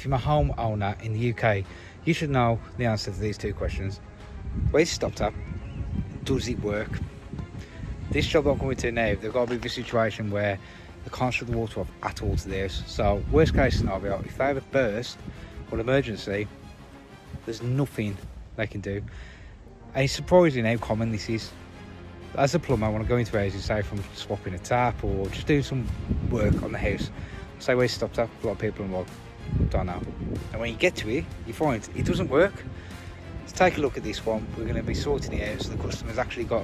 if you're a homeowner in the UK, you should know the answer to these two questions. Where's your stop tap? Does it work? This job I'm coming to now, they've got to be a situation where they can't shut the water off at all to the house. So worst case scenario, if they have a burst or an emergency, there's nothing they can do. And it's surprising how common this is. As a plumber, when I go into houses, say if I'm swapping a tap or just doing some work on the house, I say where's the stop tap? A lot of people are like, don't know. And when you get to it, you find it doesn't work. So take a look at this one. We're going to be sorting it out so the customer's actually got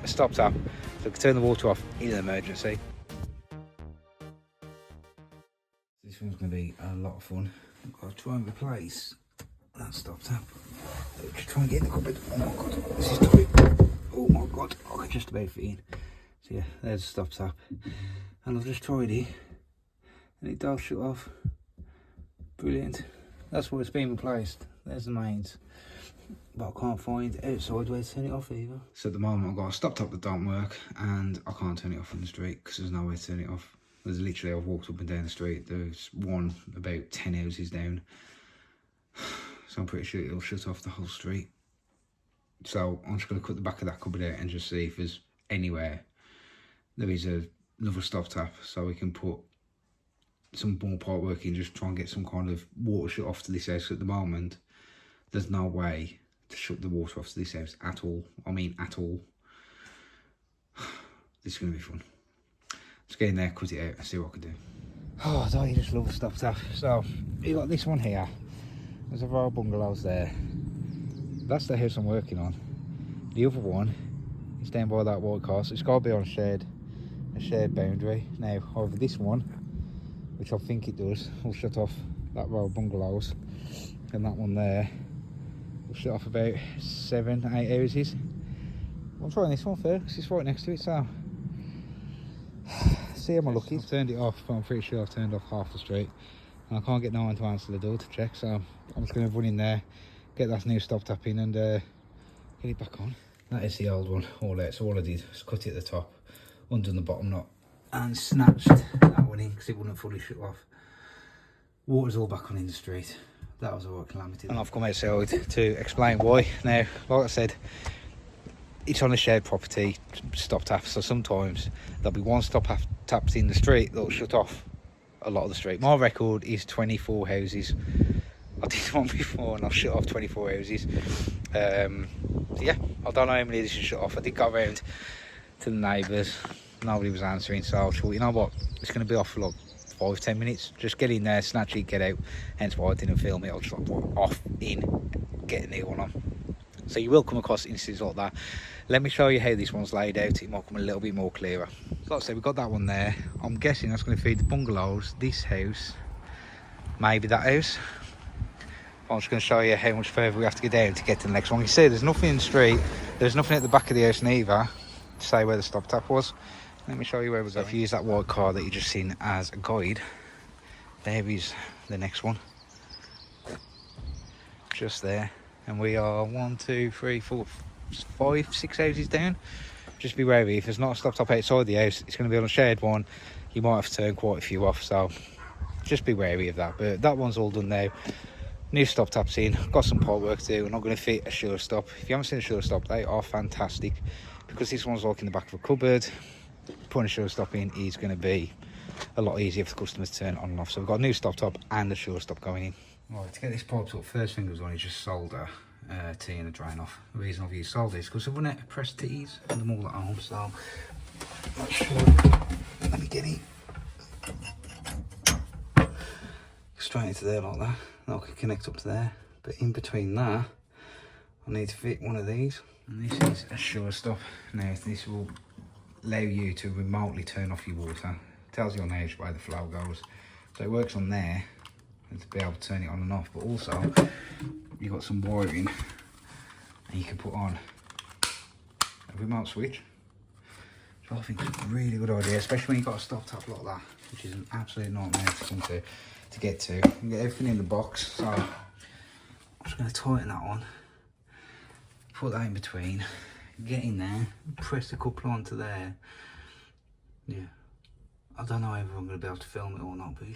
a stop tap so they can turn the water off in an emergency. This one's going to be a lot of fun. I've got to try and replace that stop tap. Just try and get in the cupboard. Oh my god, this is tight. Oh my god, I can just about fit in. So yeah, there's the stop tap. And I've just tried it and it does shut off. Brilliant. That's where it's been replaced. There's the mains. But I can't find outside where to turn it off either. So at the moment I've got a stop tap that don't work and I can't turn it off on the street because there's no way to turn it off. There's literally, I've walked up and down the street, there's one about 10 houses down. So I'm pretty sure it'll shut off the whole street. So I'm just going to cut the back of that cupboard out and just see if there's anywhere there is another stop tap so we can put some more pipe work in, just try and get some kind of water shut off to this house. At the moment, there's no way to shut the water off to this house at all. I mean, at all. This is going to be fun. Let's get in there, cut it out and see what I can do. Oh, don't you just love the stop tap? So, you got this one here. There's a row of bungalows there. That's the house I'm working on. The other one is down by that white car, so it's got to be on a shared boundary. Now, over this one, which I think it does, will shut off that row of bungalows, and that one there will shut off about 7, 8 houses. I'm trying this one first, because it's right next to it, so see how my luck is. I've turned it off, but I'm pretty sure I've turned off half the street, and I can't get no one to answer the door to check, so I'm just going to run in there, get that new stop tap in and get it back on. That is the old one, all out. So all I did was cut it at the top, undone the bottom knot and snatched that one in because it wouldn't fully shut off. Water's all back on in the street. That was a right calamity. And I've come outside to explain why. Now, like I said, it's on a shared property, stop tap, so sometimes there'll be one stop taps in the street that'll shut off a lot of the street. My record is 24 houses. I did one before and I've shut off 24 houses. So yeah, I don't know how many this is shut off. I did go around to the neighbours, nobody was answering, so I thought, you know what, it's going to be off for like 5-10 minutes. Just get in there, snatch it, get out. Hence why I didn't film it. I'll just like off, in, get a new one on. So you will come across instances like that. Let me show you how this one's laid out. It might come a little bit more clearer. So like I said, we've got that one there. I'm guessing that's going to feed the bungalows, this house, maybe that house. I'm just going to show you how much further we have to get down to get to the next one. You see there's nothing in the street, there's nothing at the back of the house neither to say where the stop tap was. Let me show you where we're going. If you use that white car that you just seen as a guide, there is the next one. Just there. And we are 1, 2, 3, 4, 5, 6 houses down. Just be wary, if there's not a stop tap outside the house, it's going to be on a shared one. You might have to turn quite a few off, so just be wary of that. But that one's all done now. New stop taps in, got some pipe work to do. We're not going to fit a sure stop. If you haven't seen a sure stop, they are fantastic because this one's like in the back of a cupboard. Putting a sure stop in is going to be a lot easier for the customers to turn on and off. So we've got a new stop top and a sure stop going in. Right, to get this pipe up, first thing was on is just solder T and the drain off. The reason I've used solder is because I've run out of pressed T's and them all at home, so not sure. Let me get it straight into there like that. Now I can connect up to there, but in between that I need to fit one of these, and this is a sure stop. Now this will allow you to remotely turn off your water. It tells you on the edge where the flow goes, so it works on there and to be able to turn it on and off, but also you've got some wiring and you can put on a remote switch, which I think is a really good idea, especially when you've got a stop tap like that, which is an absolute nightmare to come to get to. You can get everything in the box, so I'm just going to tighten that on, put that in between, get in there, press the coupler onto there. Yeah, I don't know if I'm going to be able to film it or not, but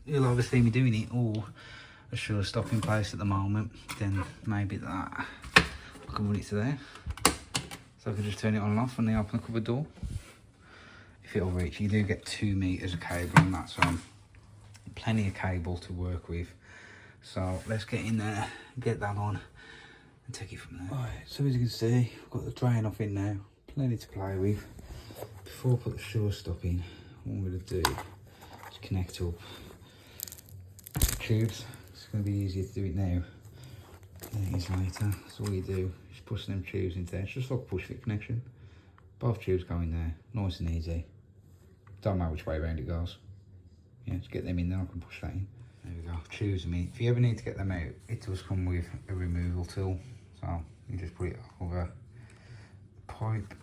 you'll either see me doing it or a sure stop in place at the moment, then maybe that I can run it to there. So I can just turn it on and off and then open the cupboard door. If it'll reach, you do get 2 meters of cable on that, so plenty of cable to work with. So let's get in there, get that on and take it from there. Alright, so as you can see, I've got the drain off in now, plenty to play with. Before I put the sure stop in, what I'm going to do is connect up the tubes. It's going to be easier to do it now than it is later. So all you do is push them tubes into there. It's just like a push fit connection. Both tubes go in there, nice and easy. Don't know which way around it goes. Yeah, just get them in, then I can push that in. There we go, tubes them in. If you ever need to get them out, it does come with a removal tool. So you just put it over the pipe,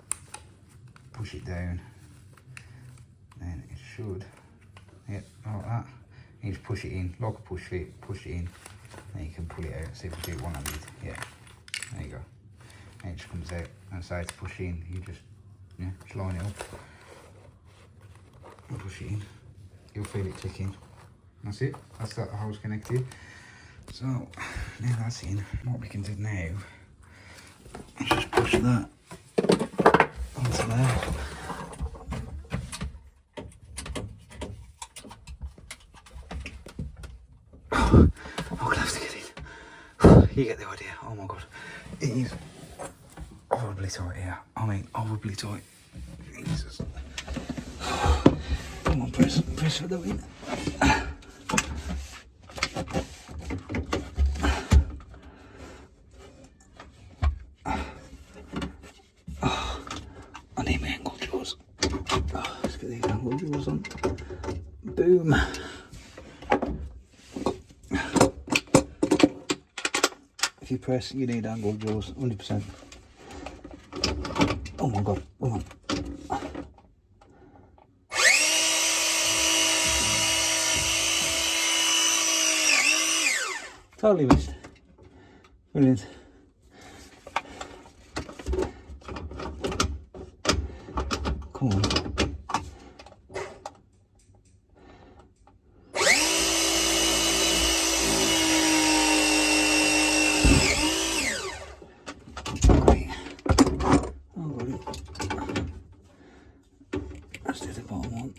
push it down, then it should, like that. You just push it in, like a push fit, push it in, then you can pull it out. See if we do it one-handed, yeah, there you go. And it just comes out, and so to push in, you just line it up and push it in. You'll feel it clicking. That's it, that's that hose connected. So now that's in, what we can do now is just push that onto there. I'm gonna have to get in. You get the idea. Oh my god, it is horribly tight here. I mean, horribly tight. Jesus. Come on, press for the win. I need my angle jaws. Let's get these angle jaws on. Boom. If you press, you need angle jaws, 100%. Oh my god, come on. Totally missed. Brilliant. Come on. Great. Oh, got it. Let's do the bottom one.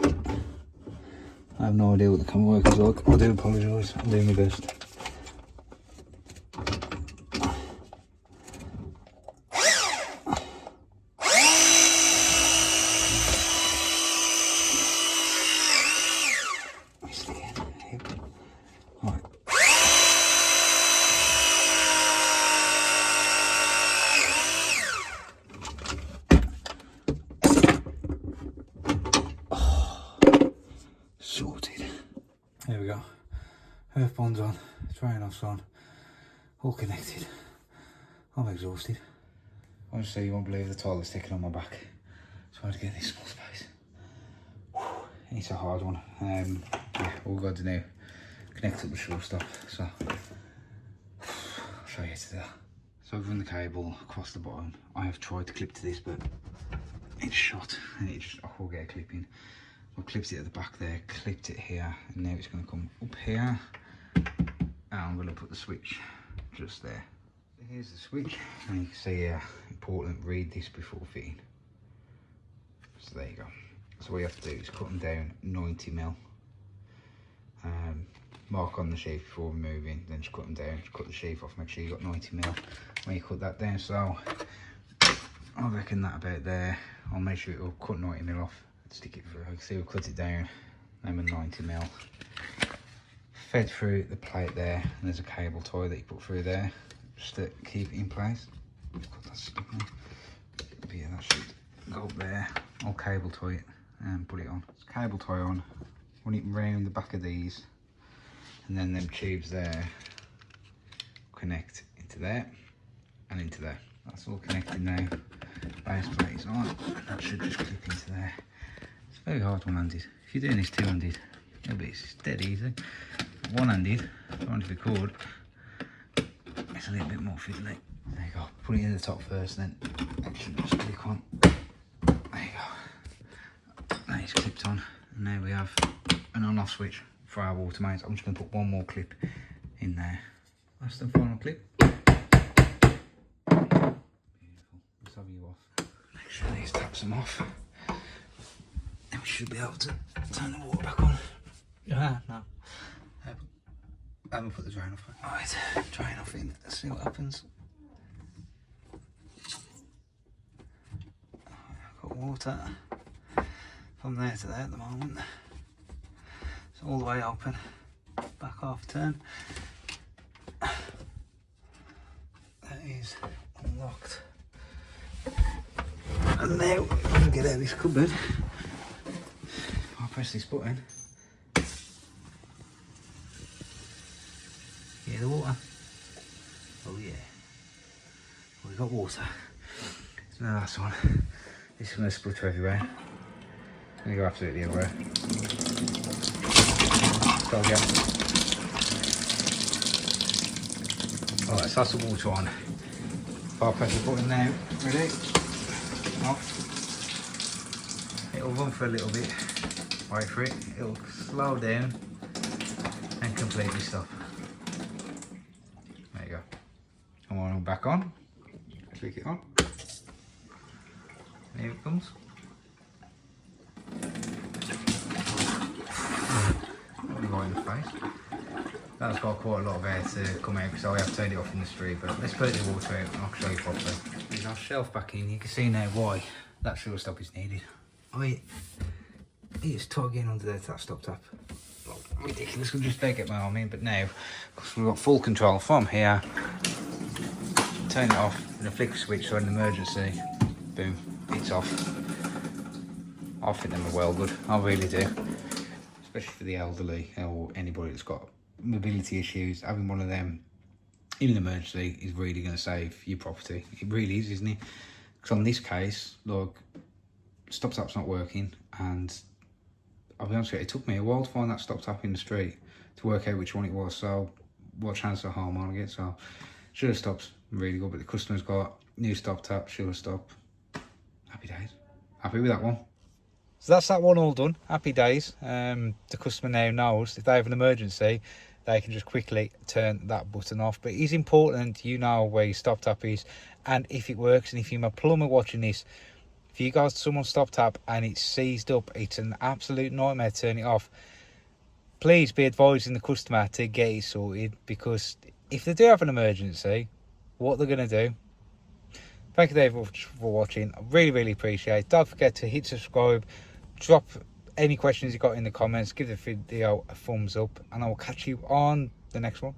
I have no idea what the camera work is like. I do apologise. I'm doing my best. Sorted. There we go. Earth bond's on, drain off's on, all connected. I'm exhausted. Honestly, you won't believe the toll that's taken on my back. Trying to get in this small space. Whew, it's a hard one. Yeah, all we've got to do, connect up the short stop. So I'll show you how to do that. So I've run the cable across the bottom. I have tried to clip to this, but it's shot and I will get a clip in. I've clipped it at the back there, clipped it here, and now it's going to come up here. And I'm going to put the switch just there. So here's the switch, and you can see here, important, read this before fitting. So there you go. So what you have to do is cut them down 90mm. Mark on the sheath before removing, then just cut them down, just cut the sheath off, make sure you've got 90mm when you cut that down. So I reckon that about there. I'll make sure it'll cut 90mm off. Stick it through. You can see we'll cut it down, then with 90mm. Fed through the plate there, and there's a cable tie that you put through there just to keep it in place. Cut that stick now. But yeah, that should go up there. I'll cable tie it and put it on. It's cable tie on, run it round the back of these, and then them tubes there connect into there and into there. That's all connected now. Base plate is on, and that should just clip into there. It's very hard one-handed. If you're doing this two-handed, it's dead easy. One-handed, I wonder if you could, it's a little bit more fiddly. There you go. Put it in the top first, then it should just click on. There you go. Now it's clipped on, and now we have an on-off switch for our water mains. I'm just going to put one more clip in there. That's the final clip. Beautiful. Let's have you off. Make sure these taps them off. And we should be able to turn the water back on. Yeah, no. I haven't put the drain off. Alright, drain off in. Let's see what happens. I've got water from there to there at the moment. It's all the way open. Back half turn. That is unlocked. And now we can get out of this cupboard. I'll press this button. Yeah, the water. Oh yeah. We got water. So now that's one. This is going to splutter everywhere. It's going to go absolutely everywhere. Go again. Alright, so that's the water on. If I press the button now, ready? Off. It'll run for a little bit. Wait for it. It'll slow down and completely stop. There you go. Come on, back on. Click it on. Here it comes. Right in the face. That's got quite a lot of air to come out because I have turned it off in the street, but let's put the water out and I'll show you properly. There's our shelf back in. You can see now why that short stop is needed. It's tugging under there to that stop tap. Ridiculous, we'll just take it my arm in, but now, because we've got full control from here, turn it off and a flick switch so in an emergency, boom, it's off. I think them are well good, I really do. Especially for the elderly or anybody that's got mobility issues, having one of them in an emergency is really going to save your property. It really is, isn't it? Because on this case, look, stop tap's not working, and I'll be honest with you, it took me a while to find that stop tap in the street to work out which one it was. So what chance of harm on it? So shoulda stop's really good, but the customer's got new stop tap, shoulda stop. Happy days. Happy with that one. So that's that one all done. Happy days. The customer now knows if they have an emergency, they can just quickly turn that button off. But it's important you know where your stop tap is and if it works. And if you're my plumber watching this, if you guys someone stop tap and it's seized up, it's an absolute nightmare to turn it off. Please be advising the customer to get it sorted, because if they do have an emergency, what they're going to do. Thank you, Dave, for watching. I really appreciate it. Don't forget to hit subscribe. Drop any questions you got in the comments. Give the video a thumbs up, and I will catch you on the next one.